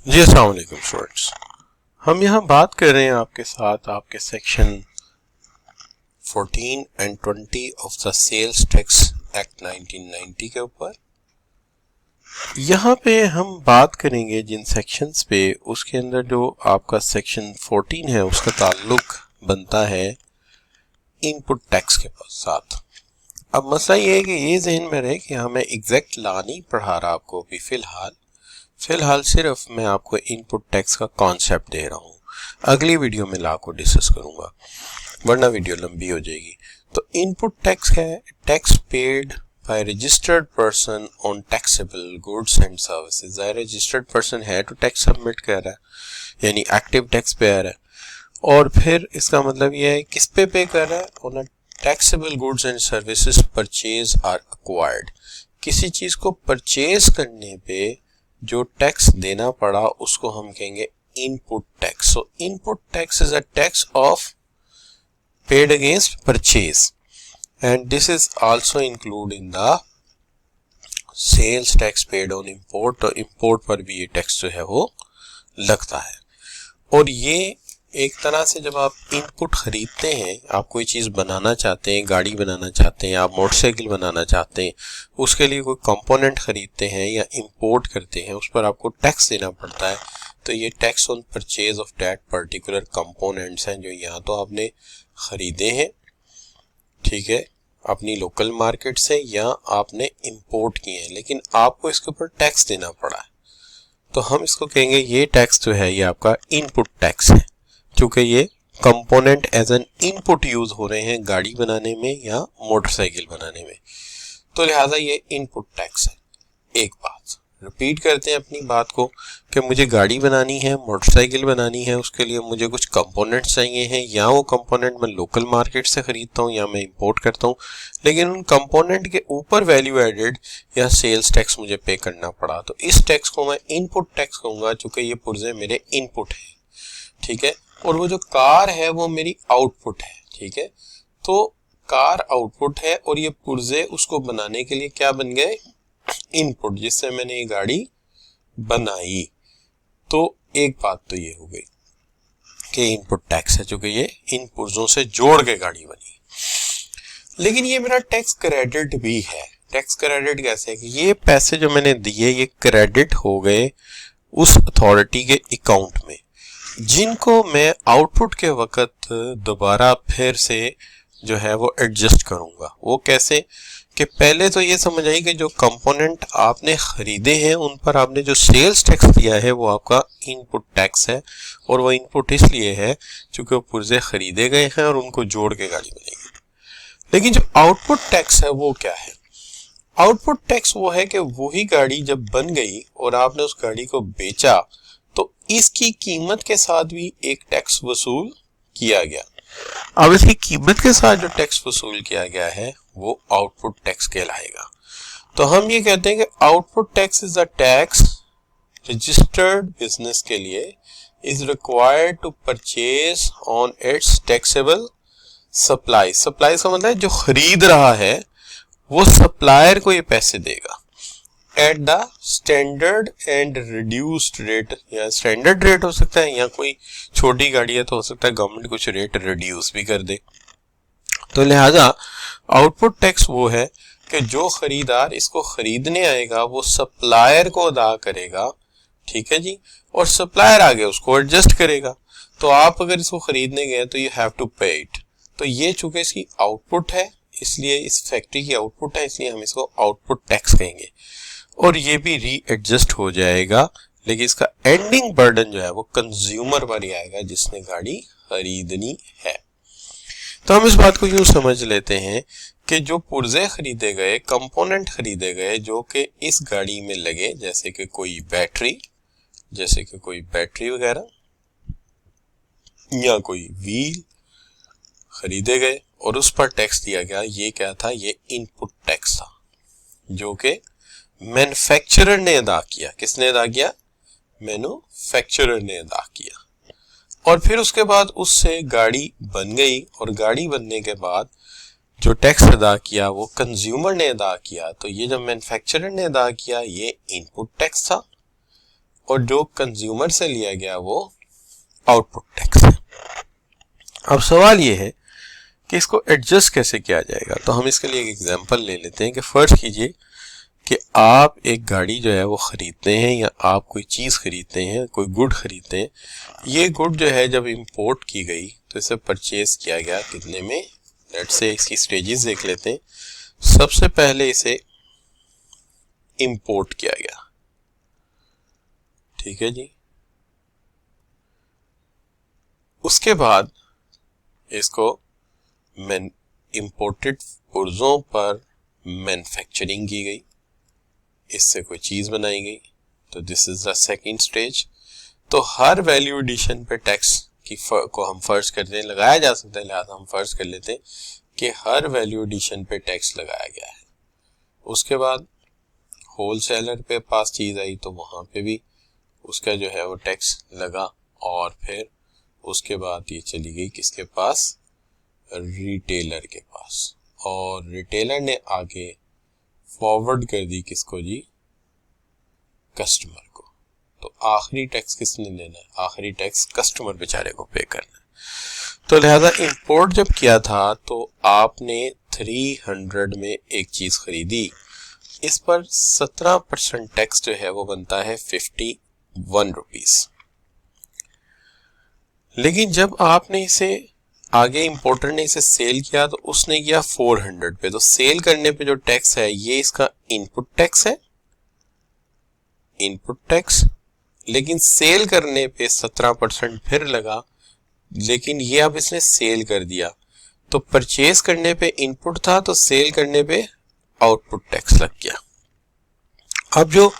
जी अस्सलाम वालेकुम स्टूडेंट्स। हम यहाँ बात कर रहे हैं आपके साथ आपके section 14 and 20 of the sales tax act 1990 के ऊपर। यहाँ पे हम बात करेंगे जिन सेक्शंस पे, उसके अंदर जो आपका सेक्शन 14 है उसका ताल्लुक बनता है इनपुट टैक्स के साथ। अब मसला ये है कि ये जहन में रहे कि हमें एग्जैक्ट लॉ नहीं पढ़ा रहा आपको अभी फिलहाल सिर्फ मैं आपको इनपुट टैक्स का कॉन्सेप्ट दे रहा हूँ। अगली वीडियो में लॉ को डिस्कस करूंगा वरना वीडियो लंबी हो जाएगी। तो इनपुट टैक्स है tax paid by registered person on taxable goods and services. Registered person है तो टैक्स सबमिट कर रहा है यानी एक्टिव टैक्स पेयर है। और फिर इसका मतलब यह है किस पे कर रहा है, on taxable goods and services purchase or acquired. किसी चीज को परचेज करने पे जो टैक्स देना पड़ा उसको हम कहेंगे input tax. So input tax is a tax of paid against purchase and this is also include in the sales tax paid on import. तो इंपोर्ट पर भी ये टैक्स जो है वो लगता है। और ये एक तरह से जब आप इनपुट खरीदते हैं, आप कोई चीज बनाना चाहते हैं, गाड़ी बनाना चाहते हैं, आप मोटरसाइकिल बनाना चाहते हैं, उसके लिए कोई कंपोनेंट खरीदते हैं या इंपोर्ट करते हैं, उस पर आपको टैक्स देना पड़ता है। तो ये tax on purchase of that particular components हैं जो यहाँ तो आपने खरीदे हैं, ठीक है, अपनी लोकल मार्केट से या आपने इंपोर्ट किए हैं, लेकिन आपको इसके ऊपर टैक्स देना पड़ा है। तो हम इसको कहेंगे ये टैक्स जो है ये आपका इनपुट टैक्स है, क्योंकि ये component as an input use हो रहे हैं गाड़ी बनाने में या मोटरसाइकिल बनाने में, तो लिहाजा ये इनपुट टैक्स है। एक बात रिपीट करते हैं अपनी बात को कि मुझे गाड़ी बनानी है, मोटरसाइकिल बनानी है, उसके लिए मुझे कुछ कंपोनेंट्स चाहिए हैं, या वो कंपोनेंट मैं लोकल मार्केट से खरीदता हूँ या मैं इंपोर्ट करता हूँ, लेकिन उन कंपोनेंट के ऊपर वैल्यू एडेड या सेल्स टैक्स मुझे पे करना पड़ा। तो इस टैक्स को मैं इनपुट टैक्स कहूंगा, चूंकि ये पुर्जे मेरे इनपुट है, ठीक है, और वो जो कार है वो मेरी आउटपुट है, ठीक है। तो कार आउटपुट है और ये पुर्जे उसको बनाने के लिए क्या बन गए, इनपुट, जिससे मैंने ये गाड़ी बनाई। तो एक बात तो ये हो गई कि इनपुट टैक्स है, चूंकि ये इन पुर्जों से जोड़ के गाड़ी बनी। लेकिन ये मेरा टैक्स क्रेडिट भी है। टैक्स क्रेडिट कैसे है कि ये पैसे जो मैंने दिए ये क्रेडिट हो गए उस अथॉरिटी के अकाउंट में, जिनको मैं आउटपुट के वक्त दोबारा फिर से जो है वो एडजस्ट करूंगा। वो कैसे कि पहले तो ये समझ आई कि जो कंपोनेंट आपने खरीदे हैं उन पर आपने जो सेल्स टैक्स दिया है वो आपका इनपुट टैक्स है, और वो इनपुट इसलिए है क्योंकि वो पुर्जे खरीदे गए हैं और उनको जोड़ के गाड़ी बनेगी। लेकिन जो आउटपुट टैक्स है वो क्या है, आउटपुट टैक्स वो है कि वही गाड़ी जब बन गई और आपने उस गाड़ी को बेचा तो इसकी कीमत के साथ भी एक टैक्स वसूल किया गया। अब इसकी कीमत के साथ जो टैक्स वसूल किया गया है वो आउटपुट टैक्स कहलाएगा। तो हम ये कहते हैं कि output tax is a tax registered business के लिए is required to purchase on its taxable supply. Supply का मतलब जो खरीद रहा है वो सप्लायर को ये पैसे देगा at the standard and reduced rate, या स्टैंडर्ड रेट हो सकता है, या कोई छोटी गाड़ी है तो हो सकता है गवर्नमेंट कुछ रेट रिड्यूस भी कर दे। तो लिहाजा आउटपुट टैक्स वो है कि जो खरीदार इसको खरीदने आएगा वो सप्लायर को अदा करेगा, ठीक है जी, और सप्लायर आगे उसको एडजस्ट करेगा। तो आप अगर इसको खरीदने गए तो यू हैव टू पे इट। तो ये चूंकि इसकी आउटपुट है, इसलिए इस फैक्ट्री की आउटपुट है, इसलिए हम इसको आउटपुट टैक्स कहेंगे, और ये भी रीएडजस्ट हो जाएगा। लेकिन इसका एंडिंग बर्डन जो है वो कंज्यूमर पर ही आएगा जिसने गाड़ी खरीदनी है। तो हम इस बात को यूं समझ लेते हैं कि जो पुर्जे खरीदे गए, कंपोनेंट खरीदे गए जो कि इस गाड़ी में लगे, जैसे कि कोई बैटरी वगैरह या कोई व्हील खरीदे गए और उस पर टैक्स दिया गया, ये क्या था, ये इनपुट टैक्स था जो कि मैन्युफैक्चरर ने अदा किया। किसने अदा किया, मैन्युफैक्चरर ने अदा किया। और फिर उसके बाद उससे गाड़ी बन गई, और गाड़ी बनने के बाद जो टैक्स अदा किया वो कंज्यूमर ने अदा किया। तो ये जो मैन्युफैक्चरर ने अदा किया ये इनपुट टैक्स था, और जो कंज्यूमर से लिया गया वो आउटपुट टैक्स है। अब सवाल ये है कि इसको एडजस्ट कैसे किया जाएगा। तो हम इसके लिए एक एग्जांपल ले लेते हैं कि फर्ज कीजिए कि आप एक गाड़ी जो है वो खरीदते हैं या आप कोई चीज़ खरीदते हैं, कोई गुड खरीदते हैं। ये गुड जो है जब इंपोर्ट की गई तो इसे परचेज किया गया कितने में, लेट्स से इसकी स्टेजेस देख लेते हैं। सबसे पहले इसे इंपोर्ट किया गया, ठीक है जी। उसके बाद इसको इंपोर्टेड पुर्जों पर मैन्युफैक्चरिंग की गई, इससे कोई चीज बनाई गई, तो this is the second stage. तो हर वैल्यू एडिशन पे टैक्स को हम फर्ज करते हैं, लगाया जा सकता है, लिहाजा हम फर्ज कर लेते हैं कि हर वैल्यू एडिशन पे टैक्स लगाया गया है। उसके बाद होलसेलर पे पास चीज आई तो वहां पे भी उसका जो है वो टैक्स लगा, और फिर उसके बाद ये चली गई किसके पास, रिटेलर के पास, और रिटेलर ने आगे फॉरवर्ड कर दी किसको जी, कस्टमर को। तो आखिरी टैक्स किसने देना है, आखिरी टैक्स कस्टमर बेचारे को पे करना है। तो लिहाजा इंपोर्ट जब किया था तो आपने 300 में एक चीज खरीदी, इस पर 17% टैक्स जो है वो बनता है 51 रुपीज। लेकिन जब आपने इसे आगे इंपोर्टर ने इसे सेल किया तो उसने किया 400 पे, तो सेल करने पे जो टैक्स है ये इसका इनपुट टैक्स है, इनपुट टैक्स। लेकिन सेल करने पे 17% फिर लगा, लेकिन ये अब इसने सेल कर दिया, तो परचेज करने पे इनपुट था तो सेल करने पे आउटपुट टैक्स लग गया। अब जो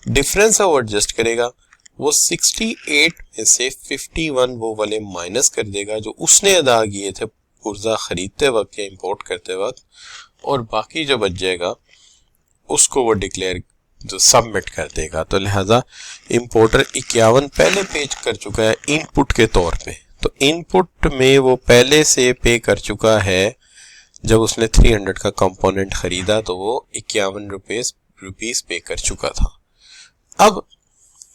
डिफरेंस है वो एडजस्ट करेगा, वो 68 में से 51 वो वाले माइनस कर देगा जो उसने अदा किए थे पुर्जा खरीदते वक्त या इंपोर्ट करते वक्त, और बाकी जो बच जाएगा उसको वो डिक्लेयर जो सबमिट कर देगा। तो लिहाजा इंपोर्टर 51 पहले पे कर चुका है इनपुट के तौर पे, तो इनपुट में वो पहले से पे कर चुका है। जब उसने 300 का कंपोनेंट खरीदा तो वो 51 रुपीस पे कर चुका था। अब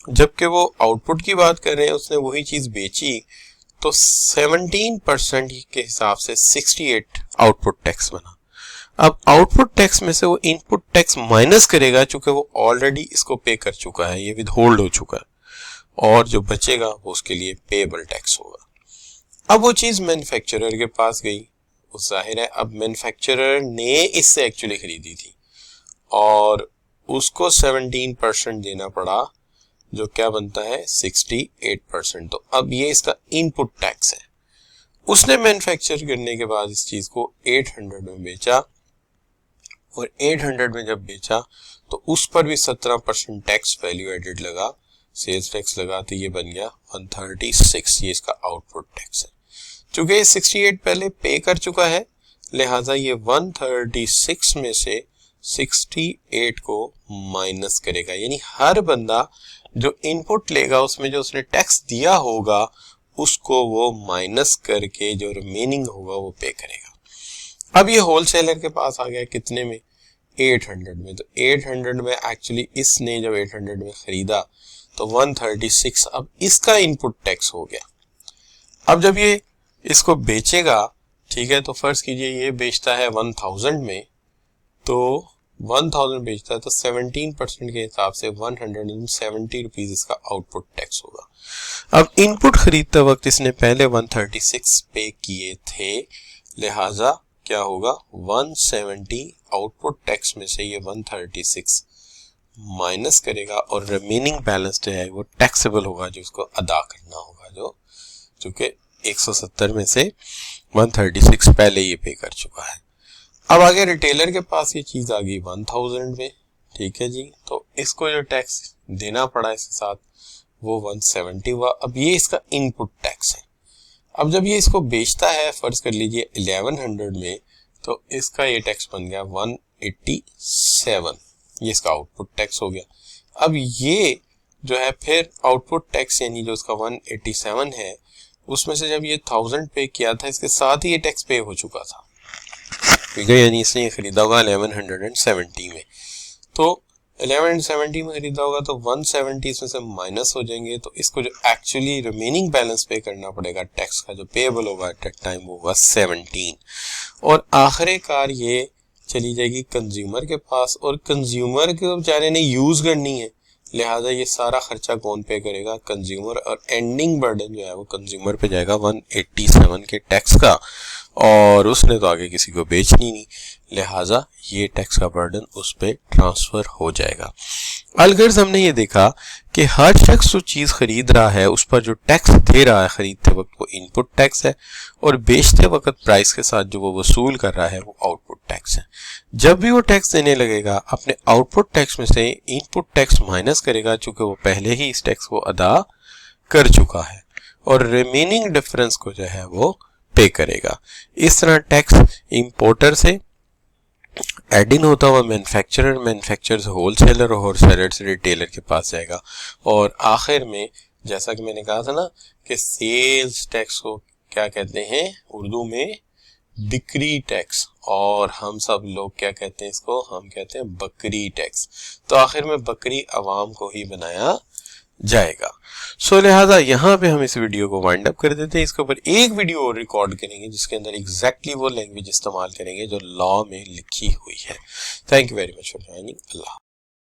जबकि वो आउटपुट की बात कर रहे हैं, उसने वही चीज बेची, तो 17% के हिसाब से 68 आउटपुट टैक्स बना। अब आउटपुट टैक्स में से वो इनपुट टैक्स माइनस करेगा, चूंकि वो ऑलरेडी इसको पे कर चुका है, ये विद होल्ड हो चुका है, और जो बचेगा वो उसके लिए पेएबल टैक्स होगा। अब वो चीज मैन्युफैक्चरर के पास गई, उस जाहिर है अब मैन्युफैक्चरर ने इससे एक्चुअली खरीदी थी और उसको 17% देना पड़ा, जो क्या बनता है 68%। तो अब ये इसका इनपुट टैक्स है। उसने मैन्युफैक्चर करने के बाद इस चीज को 800 में बेचा, और 800 में जब बेचा तो उस पर भी 17% टैक्स वैल्यू एडेड लगा, सेल्स टैक्स लगा, तो ये बन गया 136, ये इसका आउटपुट टैक्स है। चूंकि ये 68 पहले पे कर चुका है, लिहाजा ये 136 में से 68 को माइनस करेगा, यानी हर बंदा जो इनपुट लेगा उसमें जो उसने टैक्स दिया होगा उसको वो माइनस करके जो रिमेनिंग होगा वो पे करेगा। अब ये होलसेलर के पास आ गया कितने में, 800 में। तो 800 में एक्चुअली इसने जब 800 में खरीदा तो 136 अब इसका इनपुट टैक्स हो गया। अब जब ये इसको बेचेगा, ठीक है, तो फर्ज कीजिए ये बेचता है 1000 में, तो 1000 बेचता है तो 17% के हिसाब से 170 रुपीज इसका आउटपुट टैक्स होगा। अब इनपुट खरीदते वक्त इसने पहले 136 पे किए थे, लिहाजा क्या होगा 170 आउटपुट टैक्स में से ये 136 माइनस करेगा, और रिमेनिंग बैलेंस जो है वो टैक्सेबल होगा, जो उसको अदा करना होगा, जो चूंकि 170 में से 136 पहले ये पे कर चुका है। अब आगे रिटेलर के पास ये चीज आ गई 1000 में, ठीक है जी, तो इसको जो टैक्स देना पड़ा इसके साथ वो 170 हुआ। अब ये इसका इनपुट टैक्स है। अब जब ये इसको बेचता है फर्ज कर लीजिए 1100 में, तो इसका ये टैक्स बन गया 187, ये इसका आउटपुट टैक्स हो गया। अब ये जो है फिर आउटपुट टैक्स यानी जो इसका 187 है उसमें से जब ये 1000 पे किया था इसके साथ ही ये टैक्स पे हो चुका था, ठीक है, यानी इसने ये खरीदा होगा 1170 में। तो 1170 में खरीदा होगा तो 170 इसमें से माइनस हो जाएंगे, तो इसको जो एक्चुअली रिमेनिंग बैलेंस पे करना पड़ेगा टैक्स का जो पेएबल होगा एट दैट टाइम वो होगा 17। और आखिरकार ये चली जाएगी कंज्यूमर के पास, और कंज्यूमर के बेचारे ने यूज करनी है, लिहाजा ये सारा खर्चा कौन पे करेगा, कंज्यूमर, और एंडिंग बर्डन जो है वो कंज्यूमर पे जाएगा 187 के टैक्स का, और उसने तो आगे किसी को बेचनी नहीं, लिहाजा ये टैक्स का बर्डन उस पे ट्रांसफर हो जाएगा। अलगर्ज हमने ये देखा कि हर शख्स जो चीज खरीद रहा है उस पर जो टैक्स दे रहा है खरीदते वक्त वो इनपुट टैक्स है, और बेचते वक्त प्राइस के साथ जो वो वसूल कर रहा है वो आउटपुट टैक्स है। जब भी वो टैक्स देने लगेगा अपने आउटपुट टैक्स में से इनपुट टैक्स माइनस करेगा, चूंकि वो पहले ही इस टैक्स को अदा कर चुका है, और रिमेनिंग डिफरेंस को जो है वो पे करेगा। इस तरह टैक्स इंपोर्टर से एड इन होता हुआ मैन्युफैक्चरर से होलसेलर, और होलसेलर से रिटेलर के पास जाएगा, और आखिर में जैसा कि मैंने कहा था ना कि सेल्स टैक्स को क्या कहते हैं उर्दू में, बिक्री टैक्स, और हम सब लोग क्या कहते हैं इसको, हम कहते हैं बकरी टैक्स। तो आखिर में बकरी अवाम को ही बनाया जाएगा। सो लिहाजा यहाँ पे हम इस वीडियो को वाइंड अप कर देते हैं। इसके ऊपर एक वीडियो और रिकॉर्ड करेंगे जिसके अंदर एग्जैक्टली वो लैंग्वेज इस्तेमाल करेंगे जो लॉ में लिखी हुई है। Thank you very much for joining. Allah.